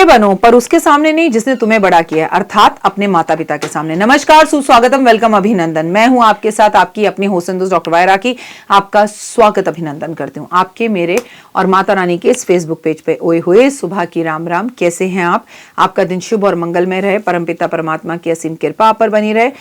बनो पर उसके सामने नहीं जिसने तुम्हें बड़ा किया है, अर्थात अपने माता पिता के सामने। नमस्कार, सुस्वागतम, वेलकम, अभिनंदन। मैं हूं आपके साथ आपकी अपनी होस्ट दोस्त डॉक्टर वायरा की। आपका स्वागत अभिनंदन करती हूं आपके, मेरे और माता रानी के इस फेसबुक पेज पे। ओए होए सुबह की राम राम, कैसे हैं आप? आपका दिन शुभ और मंगलमय रहे, परमपिता परमात्मा की असीम कृपा आप पर बनी रहे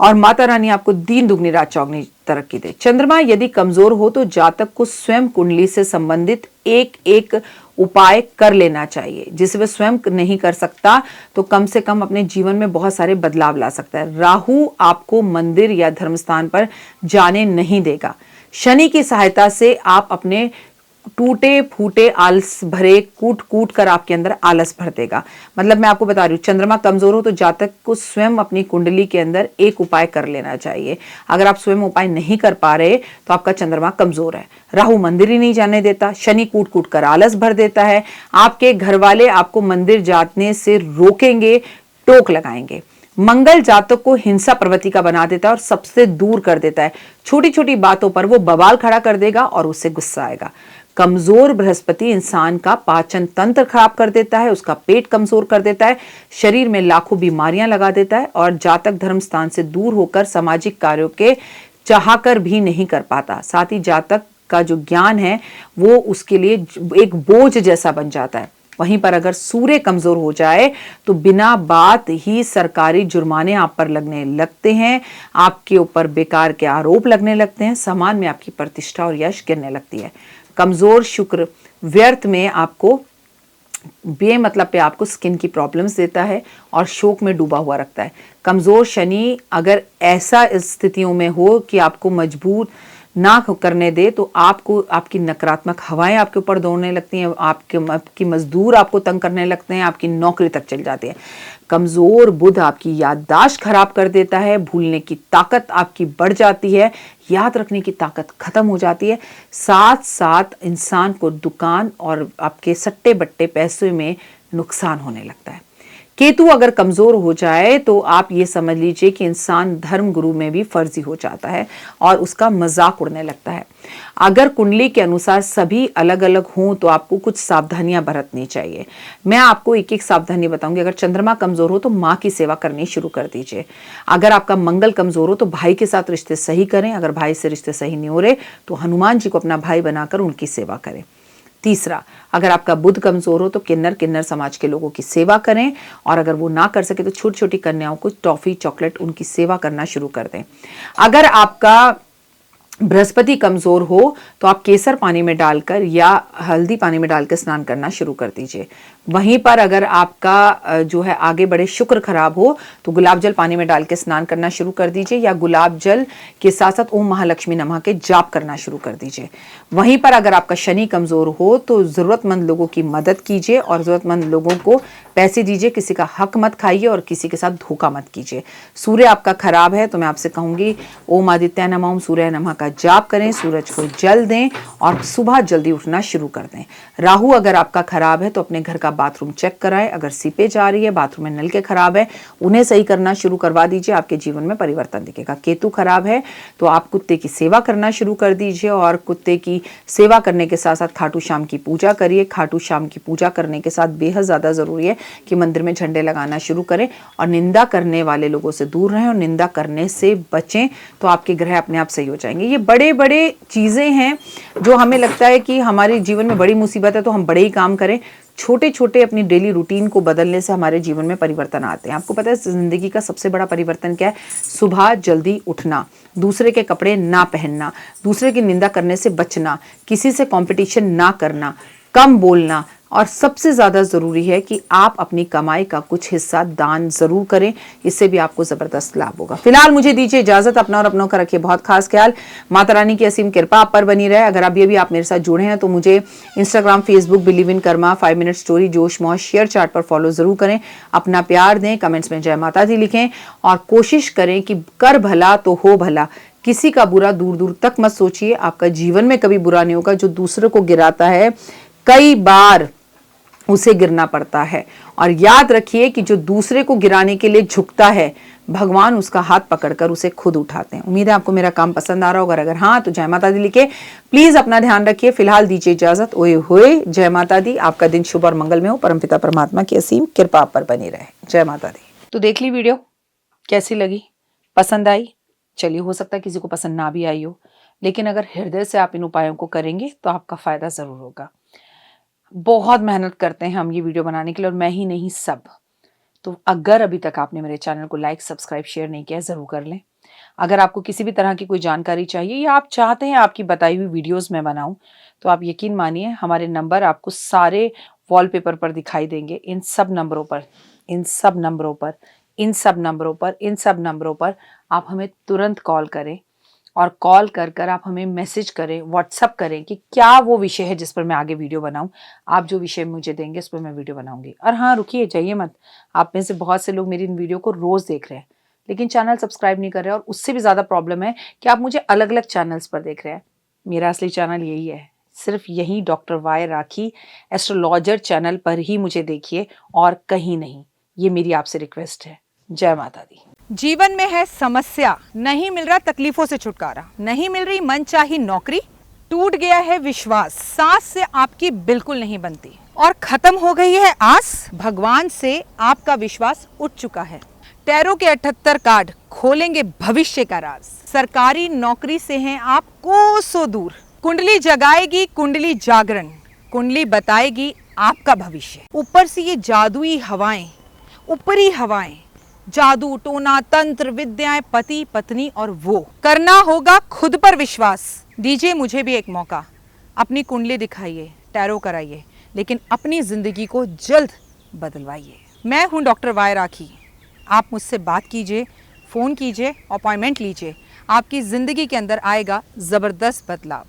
और माता रानी आपको दीन दुगनी रात चौगनी तरक्की दे। चंद्रमा यदि कमजोर हो तो जातक को स्वयं कुंडली से संबंधित एक एक उपाय कर लेना चाहिए, जिसे वह स्वयं नहीं कर सकता तो कम से कम अपने जीवन में बहुत सारे बदलाव ला सकता है। राहु आपको मंदिर या धर्म स्थान पर जाने नहीं देगा। शनि की सहायता से आप अपने टूटे फूटे आलस भरे कूट कूट कर आपके अंदर आलस भर देगा। मतलब मैं आपको बता रही हूँ, चंद्रमा कमजोर हो तो जातक को स्वयं अपनी कुंडली के अंदर एक उपाय कर लेना चाहिए। अगर आप स्वयं उपाय नहीं कर पा रहे तो आपका चंद्रमा कमजोर है। राहु मंदिर ही नहीं जाने देता, शनि कूट कूट कर आलस भर देता है, आपके घर वाले आपको मंदिर जाने से रोकेंगे, टोक लगाएंगे। मंगल जातक को हिंसा प्रवृत्ति का बना देता है और सबसे दूर कर देता है। छोटी छोटी बातों पर वो बवाल खड़ा कर देगा और उससे गुस्सा आएगा। कमजोर बृहस्पति इंसान का पाचन तंत्र खराब कर देता है, उसका पेट कमजोर कर देता है, शरीर में लाखों बीमारियां लगा देता है और जातक धर्म स्थान से दूर होकर सामाजिक कार्यों के चाहकर भी नहीं कर पाता। साथ ही जातक का जो ज्ञान है वो उसके लिए एक बोझ जैसा बन जाता है। वहीं पर अगर सूर्य कमजोर हो जाए तो बिना बात ही सरकारी जुर्माने आप पर लगने लगते हैं, आपके ऊपर बेकार के आरोप लगने लगते हैं, समाज में आपकी प्रतिष्ठा और यश गिरने लगती है। कमजोर शुक्र व्यर्थ में आपको बेमतलब पे आपको स्किन की प्रॉब्लम्स देता है और शोक में डूबा हुआ रखता है। कमजोर शनि अगर ऐसा स्थितियों में हो कि आपको मजबूर ना करने दे तो आपको आपकी नकारात्मक हवाएं आपके ऊपर दौड़ने लगती हैं, आपकी मजदूर आपको तंग करने लगते हैं, आपकी नौकरी तक चल जाती है। कमजोर बुध आपकी याददाश्त खराब कर देता है, भूलने की ताकत आपकी बढ़ जाती है, याद रखने की ताकत खत्म हो जाती है। साथ साथ इंसान को दुकान और आपके सट्टे बट्टे पैसे में नुकसान होने लगता है। केतु अगर कमजोर हो जाए तो आप ये समझ लीजिए कि इंसान धर्म गुरु में भी फर्जी हो जाता है और उसका मजाक उड़ने लगता है। अगर कुंडली के अनुसार सभी अलग अलग हों तो आपको कुछ सावधानियां बरतनी चाहिए। मैं आपको एक एक सावधानी बताऊंगी। अगर चंद्रमा कमजोर हो तो माँ की सेवा करनी शुरू कर दीजिए। अगर आपका मंगल कमजोर हो तो भाई के साथ रिश्ते सही करें। अगर भाई से रिश्ते सही नहीं हो रहे तो हनुमान जी को अपना भाई बनाकर उनकी सेवा करें। तीसरा, अगर आपका बुध कमजोर हो तो किन्नर समाज के लोगों की सेवा करें और अगर वो ना कर सके तो छोटी छोटी कन्याओं को टॉफी चॉकलेट उनकी सेवा करना शुरू कर दें। अगर आपका बृहस्पति कमजोर हो तो आप केसर पानी में डालकर या हल्दी पानी में डालकर स्नान करना शुरू कर दीजिए। वहीं पर अगर आपका जो है आगे बढ़े शुक्र खराब हो तो गुलाब जल पानी में डाल के स्नान करना शुरू कर दीजिए या गुलाब जल के साथ साथ ओम महालक्ष्मी नमः के जाप करना शुरू कर दीजिए। वहीं पर अगर आपका शनि कमजोर हो तो जरूरतमंद लोगों की मदद कीजिए और जरूरतमंद लोगों को पैसे दीजिए, किसी का हक मत खाइए और किसी के साथ धोखा मत कीजिए। सूर्य आपका खराब है तो मैं आपसे कहूंगी ओम आदित्य नमः ओम सूर्य नमः का जाप करें, सूरज को जल दें और सुबह जल्दी उठना शुरू कर दें। राहु अगर आपका खराब है तो अपने घर का बाथरूम चेक कराएं। अगर सीपेज आ रही है, बाथरूम में नल के खराब है, उन्हें सही करना शुरू करवा दीजिए, आपके जीवन में परिवर्तन दिखेगा। केतु खराब है तो आप कुत्ते की सेवा करना शुरू कर दीजिए और कुत्ते की सेवा करने के साथ साथ खाटू श्याम की पूजा करिए। खाटू श्याम की पूजा करने के साथ बेहद ज्यादा जरूरी है कि मंदिर में झंडे लगाना शुरू करें और निंदा करने वाले लोगों से दूर रहें और निंदा करने से बचें तो आपके ग्रह अपने आप सही हो जाएंगे। ये बड़े बड़े चीजें हैं जो हमें लगता है कि हमारे जीवन में बड़ी मुसीबत है तो हम बड़े ही काम करें। छोटे छोटे अपनी डेली रूटीन को बदलने से हमारे जीवन में परिवर्तन आते हैं। आपको पता है जिंदगी का सबसे बड़ा परिवर्तन क्या है? सुबह जल्दी उठना, दूसरे के कपड़े ना पहनना, दूसरे की निंदा करने से बचना, किसी से कंपटीशन ना करना, कम बोलना और सबसे ज्यादा जरूरी है कि आप अपनी कमाई का कुछ हिस्सा दान जरूर करें। इससे भी आपको जबरदस्त लाभ होगा। फिलहाल मुझे दीजिए इजाजत। अपना और अपनों का रखिए बहुत खास ख्याल। माता रानी की असीम कृपा आप पर बनी रहे। अगर अभी भी आप मेरे साथ जुड़े हैं तो मुझे Instagram, Facebook, believe in Karma, 5 minute story, जोश मौज, शेयर चैट पर फॉलो जरूर करें। अपना प्यार दें, कमेंट्स में जय माता दी लिखें और कोशिश करें कि कर भला तो हो भला। किसी का बुरा दूर दूर तक मत सोचिए। आपका जीवन में कभी बुरा नहीं होगा। जो दूसरे को गिराता है कई बार उसे गिरना पड़ता है और याद रखिए कि जो दूसरे को गिराने के लिए झुकता है भगवान उसका हाथ पकड़कर उसे खुद उठाते हैं। उम्मीद है आपको मेरा काम पसंद आ रहा होगा, अगर हाँ तो जय माता दी लिखे। प्लीज अपना ध्यान रखिए। फिलहाल दीजिए इजाजत। ओए होए, जय माता दी। आपका दिन शुभ और मंगल में हो। परमपिता परमात्मा की असीम कृपा आप पर बनी रहे। जय माता दी। तो देख ली वीडियो, कैसी लगी, पसंद आई? चलिए, हो सकता है किसी को पसंद ना भी आई हो, लेकिन अगर हृदय से आप इन उपायों को करेंगे तो आपका फायदा जरूर होगा। बहुत मेहनत करते हैं हम ये वीडियो बनाने के लिए, और मैं ही नहीं, सब। तो अगर अभी तक आपने मेरे चैनल को लाइक, सब्सक्राइब, शेयर नहीं किया, जरूर कर लें। अगर आपको किसी भी तरह की कोई जानकारी चाहिए या आप चाहते हैं आपकी बताई हुई वीडियोस मैं बनाऊं, तो आप यकीन मानिए हमारे नंबर आपको सारे वॉलपेपर पर दिखाई देंगे। इन सब नंबरों पर, इन सब नंबरों पर, इन सब नंबरों पर, इन सब नंबरों पर आप हमें तुरंत कॉल करें, और कॉल कर कर आप हमें मैसेज करें, व्हाट्सअप करें कि क्या वो विषय है जिस पर मैं आगे वीडियो बनाऊं। आप जो विषय मुझे देंगे उस पर मैं वीडियो बनाऊंगी। और हाँ, रुकिए, जाइए मत। आप में से बहुत से लोग मेरी इन वीडियो को रोज देख रहे हैं, लेकिन चैनल सब्सक्राइब नहीं कर रहे हैं, और उससे भी ज़्यादा प्रॉब्लम है कि आप मुझे अलग अलग चैनल्स पर देख रहे हैं। मेरा असली चैनल यही है, सिर्फ यही डॉक्टर वाई राखी एस्ट्रोलॉजर चैनल पर ही मुझे देखिए, और कहीं नहीं। ये मेरी आपसे रिक्वेस्ट है। जय माता दी। जीवन में है समस्या, नहीं मिल रहा तकलीफों से छुटकारा, नहीं मिल रही मनचाही नौकरी, टूट गया है विश्वास, सांस से आपकी बिल्कुल नहीं बनती, और खत्म हो गई है आस, भगवान से आपका विश्वास उठ चुका है। टैरो के 78 कार्ड खोलेंगे भविष्य का राज। सरकारी नौकरी से हैं आप कोसों दूर, कुंडली जगाएगी कुंडली जागरण, कुंडली बताएगी आपका भविष्य। ऊपर से ये जादुई हवाएं, ऊपरी हवाएं, जादू टोना तंत्र विद्याएं, पति पत्नी और वो, करना होगा खुद पर विश्वास। दीजिए मुझे भी एक मौका, अपनी कुंडली दिखाइए, टैरो कराइए, लेकिन अपनी जिंदगी को जल्द बदलवाइए। मैं हूं डॉक्टर वाई राखी। आप मुझसे बात कीजिए, फ़ोन कीजिए, अपॉइंटमेंट लीजिए। आपकी ज़िंदगी के अंदर आएगा ज़बरदस्त बदलाव।